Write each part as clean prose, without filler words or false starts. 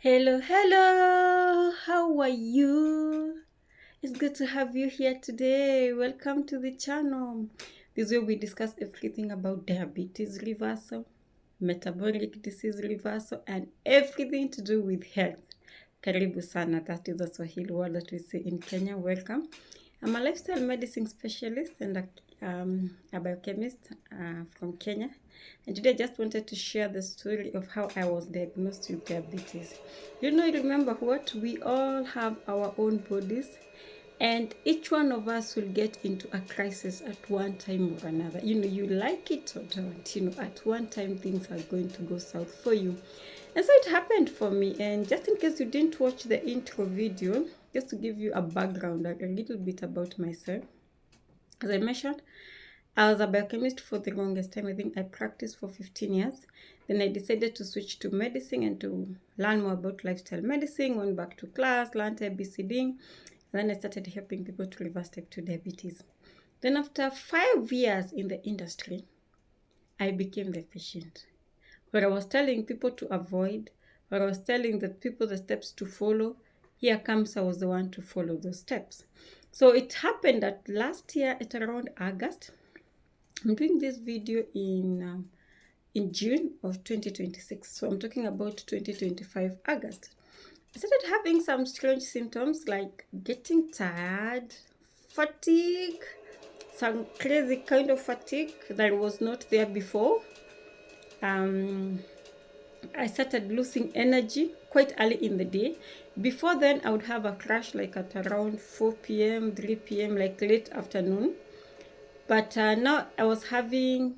Hello, hello. How are you? It's good to have you here today. Welcome to the channel. This is where we discuss everything about diabetes reversal, metabolic disease reversal, and everything to do with health. Karibu sana. That is the Swahili word that we say in Kenya. Welcome. I'm a lifestyle medicine specialist and a biochemist from Kenya. And today I just wanted to share the story of how I was diagnosed with diabetes. Remember what? We all have our own bodies, and each one of us will get into a crisis at one time or another. You like it or don't. At one time things are going to go south for you. And so it happened for me. And just in case you didn't watch the intro video, just to give you a background, a little bit about myself. As I mentioned, I was a biochemist for the longest time. I think I practiced for 15 years. Then I decided to switch to medicine and to learn more about lifestyle medicine. Went back to class, learned ABCD. And then I started helping people to reverse type 2 diabetes. Then after 5 years in the industry, I became the patient. Where I was telling people to avoid, where I was telling the people the steps to follow, here comes I was the one to follow those steps. So it happened that last year at around August, I'm doing this video in June of 2026. So I'm talking about 2025 August. I started having some strange symptoms like getting tired, fatigue, some crazy kind of fatigue that was not there before. I started losing energy quite early in the day. Before then, I would have a crash like at around 4 p.m., 3 p.m., like late afternoon. But now I was having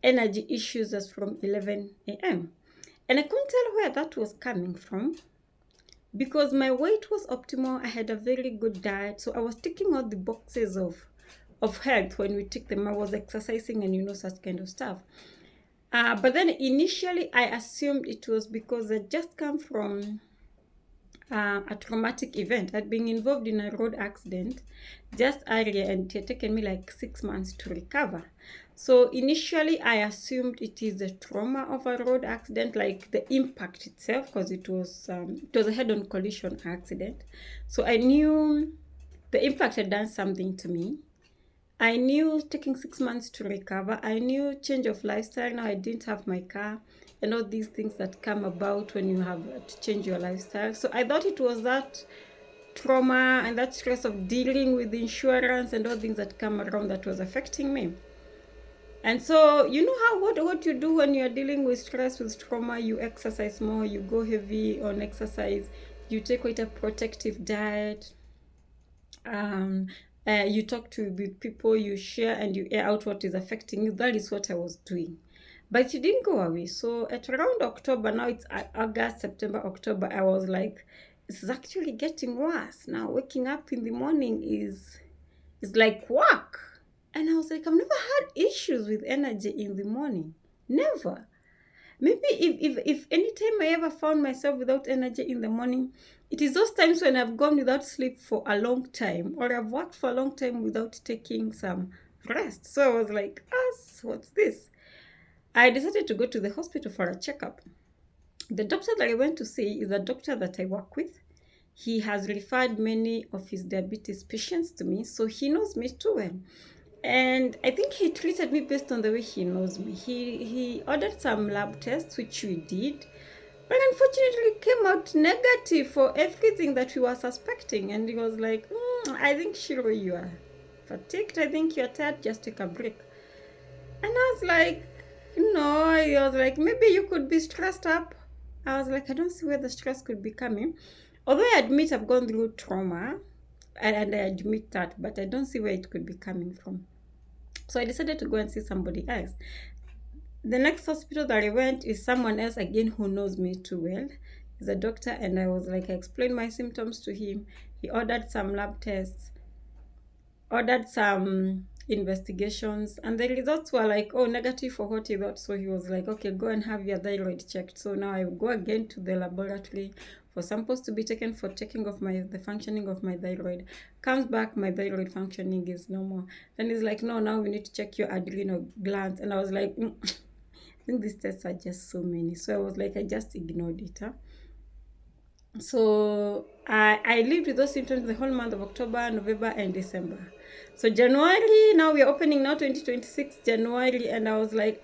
energy issues as from 11 a.m. And I couldn't tell where that was coming from because my weight was optimal. I had a very good diet. So I was ticking all the boxes of health when we tick them. I was exercising and such kind of stuff. But then initially I assumed it was because I just come from a traumatic event. I'd been involved in a road accident just earlier and it had taken me like 6 months to recover. So initially I assumed it is the trauma of a road accident, like the impact itself, because it was a head-on collision accident. So I knew the impact had done something to me. I knew taking 6 months to recover. I knew change of lifestyle. Now I didn't have my car and all these things that come about when you have to change your lifestyle. So I thought it was that trauma and that stress of dealing with insurance and all things that come around that was affecting me. And so you know how what you do when you're dealing with stress, with trauma, you exercise more, you go heavy on exercise, you take quite a protective diet. You talk with people, you share and you air out what is affecting you. That is what I was doing. But it didn't go away. So at around October, now it's August, September, October, I was like, it's actually getting worse. Now waking up in the morning is like work. And I was like, I've never had issues with energy in the morning. Never. Maybe if any time I ever found myself without energy in the morning, it is those times when I've gone without sleep for a long time or I've worked for a long time without taking some rest. So I was like, what's this? I decided to go to the hospital for a checkup. The doctor that I went to see is a doctor that I work with. He has referred many of his diabetes patients to me, so he knows me too well. And I think he treated me based on the way he knows me. He ordered some lab tests, which we did. But unfortunately, it came out negative for everything that we were suspecting. And he was like, I think, Shiro, you are fatigued. I think you're tired. Just take a break. And I was like, no. He was like, maybe you could be stressed up. I was like, I don't see where the stress could be coming. Although I admit I've gone through trauma, and I admit that, but I don't see where it could be coming from. So I decided to go and see somebody else. The next hospital that I went is someone else again who knows me too well. He's a doctor, and I was like, I explained my symptoms to him. He ordered some lab tests, ordered some investigations, and the results were like, negative for what he thought. So he was like, okay, go and have your thyroid checked. So now I go again to the laboratory for samples to be taken for checking of the functioning of my thyroid. Comes back, my thyroid functioning is normal. Then he's like, no, now we need to check your adrenal glands. And I was like, I think these tests are just so many. So I was like, I just ignored it. So I lived with those symptoms the whole month of October, November, and December. So January, now we're opening now 2026 January, and I was like,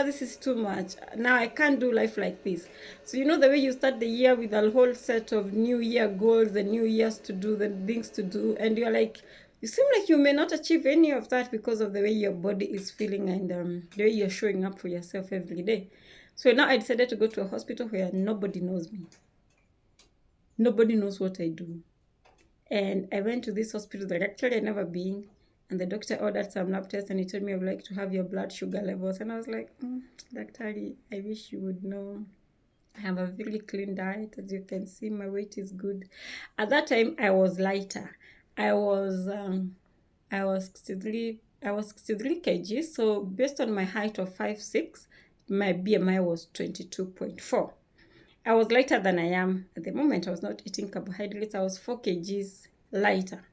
this is too much. Now I can't do life like this. So you know the way you start the year with a whole set of New Year goals, the New Years to do, the things to do, and you're like, you seem like you may not achieve any of that because of the way your body is feeling and the way you're showing up for yourself every day. So now I decided to go to a hospital where nobody knows me. Nobody knows what I do. And I went to this hospital that actually I'd never been. And the doctor ordered some lab tests and he told me I would like to have your blood sugar levels. And I was like, Doctor, I wish you would know. I have a very clean diet. As you can see, my weight is good. At that time, I was lighter. I was 63 kg. So based on my height of 5'6", my BMI was 22.4. I was lighter than I am at the moment. I was not eating carbohydrates. I was 4 kgs lighter.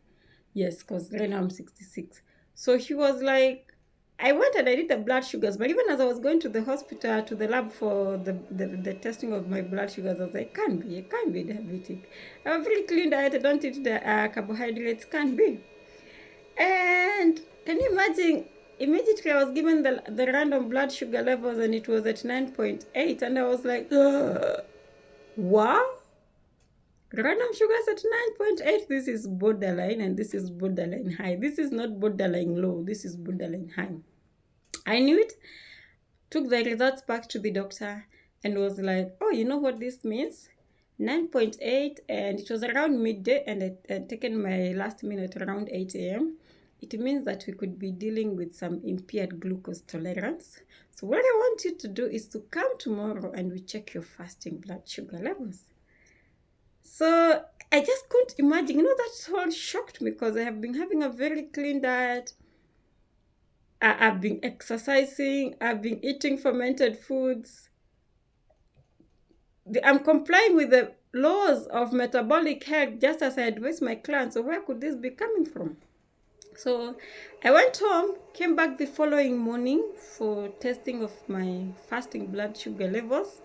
Yes, because right now I'm 66. So he was like, I went and I did the blood sugars. But even as I was going to the hospital, to the lab for the testing of my blood sugars, I was like, I can't be diabetic. I have a very clean diet. I don't eat the carbohydrates. Can't be. And can you imagine? Immediately I was given the random blood sugar levels and it was at 9.8. And I was like, ugh. Wow, random sugars at 9.8. This is borderline and this is borderline high. This is not borderline low. This is borderline high. I knew it. Took the results back to the doctor and was like, oh, you know what this means? 9.8, and it was around midday and I had taken my last minute around 8 a.m. It means that we could be dealing with some impaired glucose tolerance. So what I want you to do is to come tomorrow and we check your fasting blood sugar levels. So I just couldn't imagine. You know, that all shocked me because I have been having a very clean diet. I've been exercising. I've been eating fermented foods. I'm complying with the laws of metabolic health just as I advise my clients. So where could this be coming from? So I went home, came back the following morning for testing of my fasting blood sugar levels.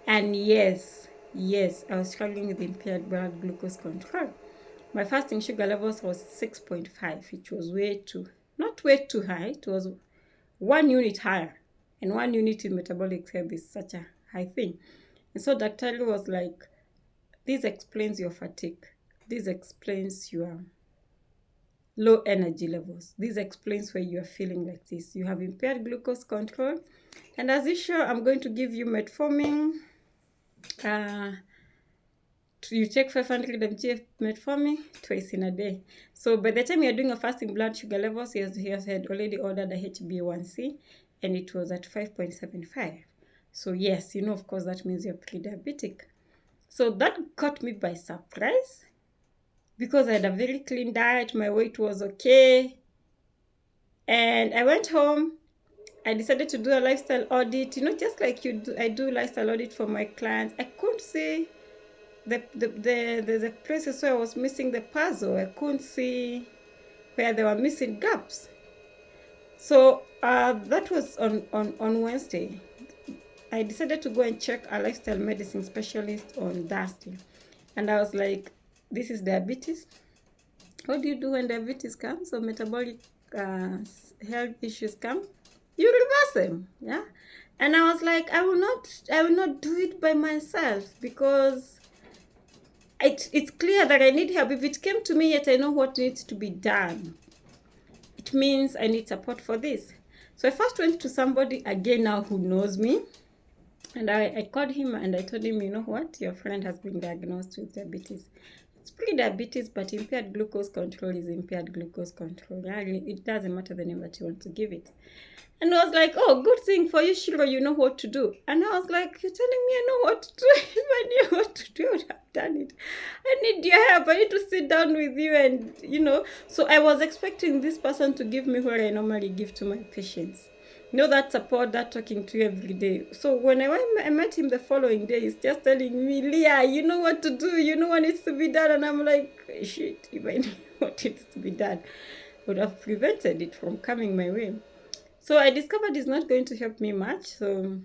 And yes, I was struggling with impaired blood glucose control. My fasting sugar levels was 6.5, which was not way too high. It was 1 unit higher. And 1 unit in metabolic health is such a high thing. And so Dr. was like, this explains your fatigue. This explains your low energy levels. This explains why you are feeling like this. You have impaired glucose control. And as usual, I'm going to give you metformin. You take 500 mg of metformin twice in a day. So by the time you're doing a fasting blood sugar levels, he had already ordered a HbA1c and it was at 5.75. So yes, you know, of course, that means you're pre-diabetic. So that caught me by surprise because I had a very clean diet. My weight was okay. And I went home. I decided to do a lifestyle audit. You know, just like I do lifestyle audit for my clients. I couldn't see the places where I was missing the puzzle. I couldn't see where there were missing gaps. So that was on Wednesday. I decided to go and check a lifestyle medicine specialist on Thursday. And I was like, this is diabetes. What do you do when diabetes comes or metabolic health issues come? You reverse them, yeah? And I was like, I will not do it by myself because it's clear that I need help. If it came to me, yet I know what needs to be done. It means I need support for this. So I first went to somebody again now who knows me. And I called him and I told him, you know what? Your friend has been diagnosed with diabetes. It's pre-diabetes, but impaired glucose control is impaired glucose control. It doesn't matter the name that you want to give it. And I was like, oh, good thing for you, Shiro, you know what to do. And I was like, you're telling me I know what to do? If I knew what to do, I would have done it. I need your help. I need to sit down with you and, you know. So I was expecting this person to give me what I normally give to my patients. You know, that support, that talking to you every day. So when I met him the following day, he's just telling me, Leah, you know what to do. You know what needs to be done. And I'm like, shit, if I knew what needs to be done, I would have prevented it from coming my way. So I discovered it's not going to help me much. So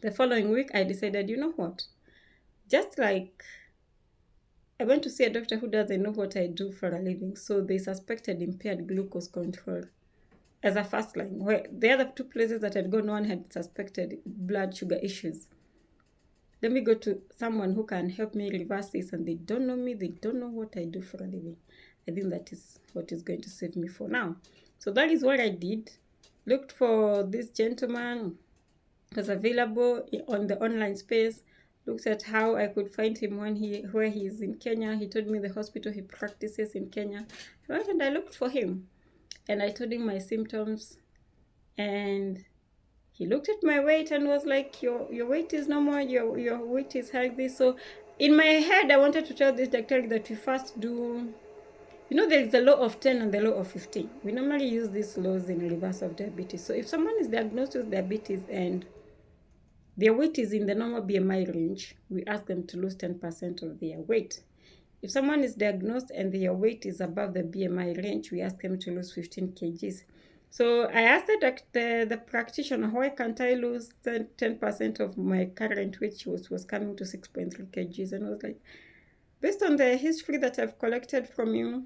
the following week, I decided, you know what? Just like I went to see a doctor who doesn't know what I do for a living. So they suspected impaired glucose control as a first line. Where the other two places that I'd gone, one had suspected blood sugar issues. Let me go to someone who can help me reverse this, and they don't know me, they don't know what I do for a living. I think that is what is going to save me for now. So that is what I did. Looked for this gentleman, was available on the online space, looked at how I could find him where he is in Kenya. He told me the hospital he practices in Kenya. I went and I looked for him, and I told him my symptoms, and he looked at my weight and was like, your weight is normal, your weight is healthy. So in my head, I wanted to tell this doctor that we first do, there is the law of 10 and the law of 15. We normally use these laws in reverse of diabetes. So if someone is diagnosed with diabetes and their weight is in the normal BMI range, we ask them to lose 10% of their weight. If someone is diagnosed and their weight is above the BMI range, we ask them to lose 15 kgs. So I asked the practitioner, why can't I lose 10% of my current weight, which was coming to 6.3 kgs? And I was like, based on the history that I've collected from you,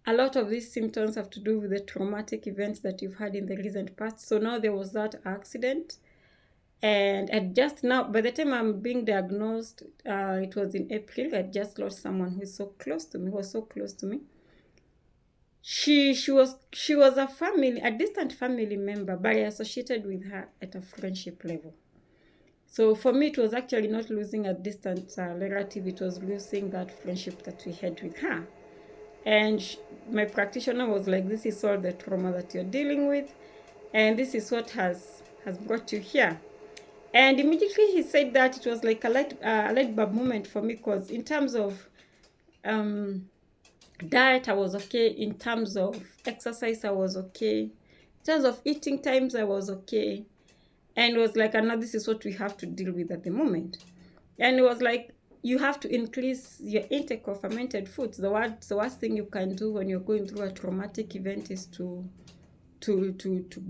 a lot of these symptoms have to do with the traumatic events that you've had in the recent past. So now there was that accident. And just now, by the time I'm being diagnosed, it was in April, I just lost someone who was so close to me. She was a distant family member, but I associated with her at a friendship level. So for me, it was actually not losing a distant relative, it was losing that friendship that we had with her. And my practitioner was like, this is all the trauma that you're dealing with, and this is what has brought you here. And immediately he said that it was like a light bulb moment for me, because in terms of diet, I was okay. In terms of exercise, I was okay. In terms of eating times, I was okay. And it was like, now this is what we have to deal with at the moment. And it was like, you have to increase your intake of fermented foods. The worst thing you can do when you're going through a traumatic event is to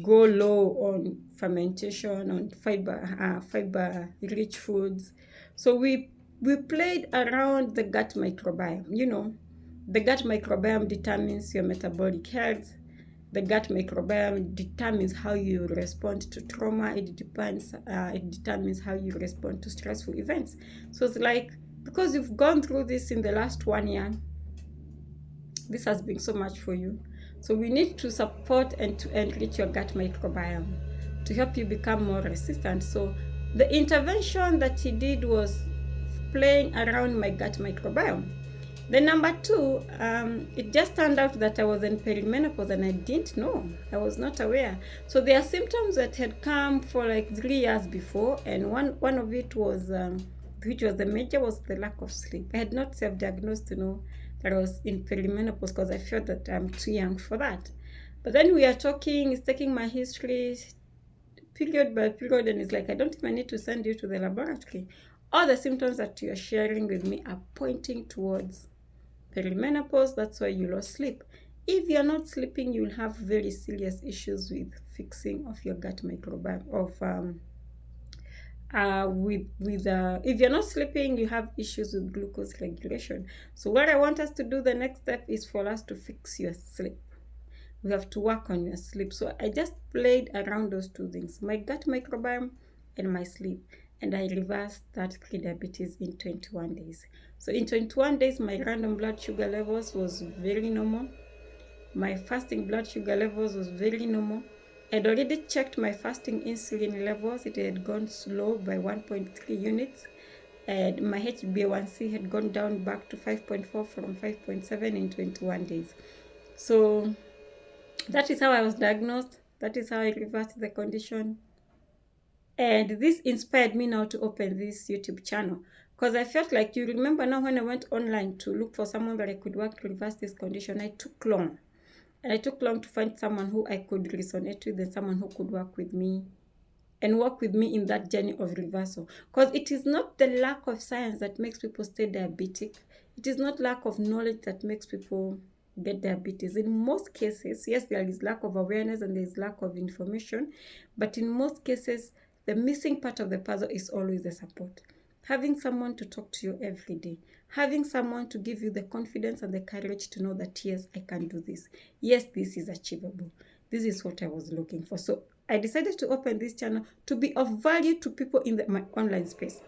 go low on fermentation, on fiber-rich foods. So we played around the gut microbiome. The gut microbiome determines your metabolic health. The gut microbiome determines how you respond to trauma. It determines how you respond to stressful events. So it's like, because you've gone through this in the last 1 year, this has been so much for you. So we need to support and to enrich your gut microbiome to help you become more resistant. So the intervention that he did was playing around my gut microbiome. Then number 2, it just turned out that I was in perimenopause and I didn't know. I was not aware. So there are symptoms that had come for like 3 years before, and one of it was, which was the major, was the lack of sleep. I had not self-diagnosed to know that I was in perimenopause because I felt that I'm too young for that. But then we are talking, he's taking my history period by period, and it's like, I don't even need to send you to the laboratory. All the symptoms that you're sharing with me are pointing towards perimenopause. That's why you lost sleep. If you're not sleeping, you'll have very serious issues with fixing of your gut microbiome. If you're not sleeping, you have issues with glucose regulation. So what I want us to do, the next step, is for us to fix your sleep. We have to work on your sleep. So I just played around those two things, my gut microbiome and my sleep. And I reversed that pre-diabetes in 21 days. So in 21 days, my random blood sugar levels was very normal. My fasting blood sugar levels was very normal. I'd already checked my fasting insulin levels. It had gone slow by 1.3 units. And my HbA1c had gone down back to 5.4 from 5.7 in 21 days. So that is how I was diagnosed. That is how I reversed the condition. And this inspired me now to open this YouTube channel, because I felt like, you remember now when I went online to look for someone that I could work to reverse this condition, I took long. And I took long to find someone who I could resonate with and someone who could work with me and work with me in that journey of reversal. Because it is not the lack of science that makes people stay diabetic. It is not lack of knowledge that makes people get diabetes. In most cases, yes, there is lack of awareness and there is lack of information, but in most cases, the missing part of the puzzle is always the support. having someone to talk to you every day, having someone to give you the confidence and the courage to know that, yes, I can do this. Yes, this is achievable. This is what I was looking for. So I decided to open this channel to be of value to people in my online space.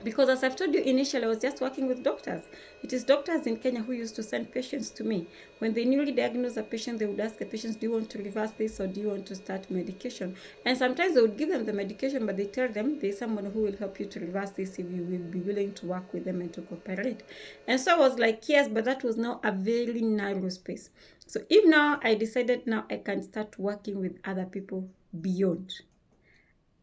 Because as I've told you initially, I was just working with doctors. It is doctors in Kenya who used to send patients to me. When they newly diagnose a patient, they would ask the patients, do you want to reverse this or do you want to start medication? And sometimes they would give them the medication, but they tell them there's someone who will help you to reverse this if you will be willing to work with them and to cooperate. And so I was like, yes, but that was now a very narrow space. So if now I decided now I can start working with other people beyond,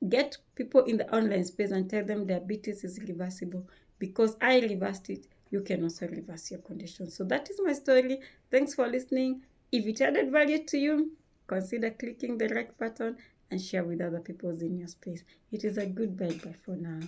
get people in the online space and tell them diabetes is reversible. Because I reversed it, you can also reverse your condition. So that is my story. Thanks for listening. If it added value to you, consider clicking the like button and share with other people in your space. It is a goodbye for now.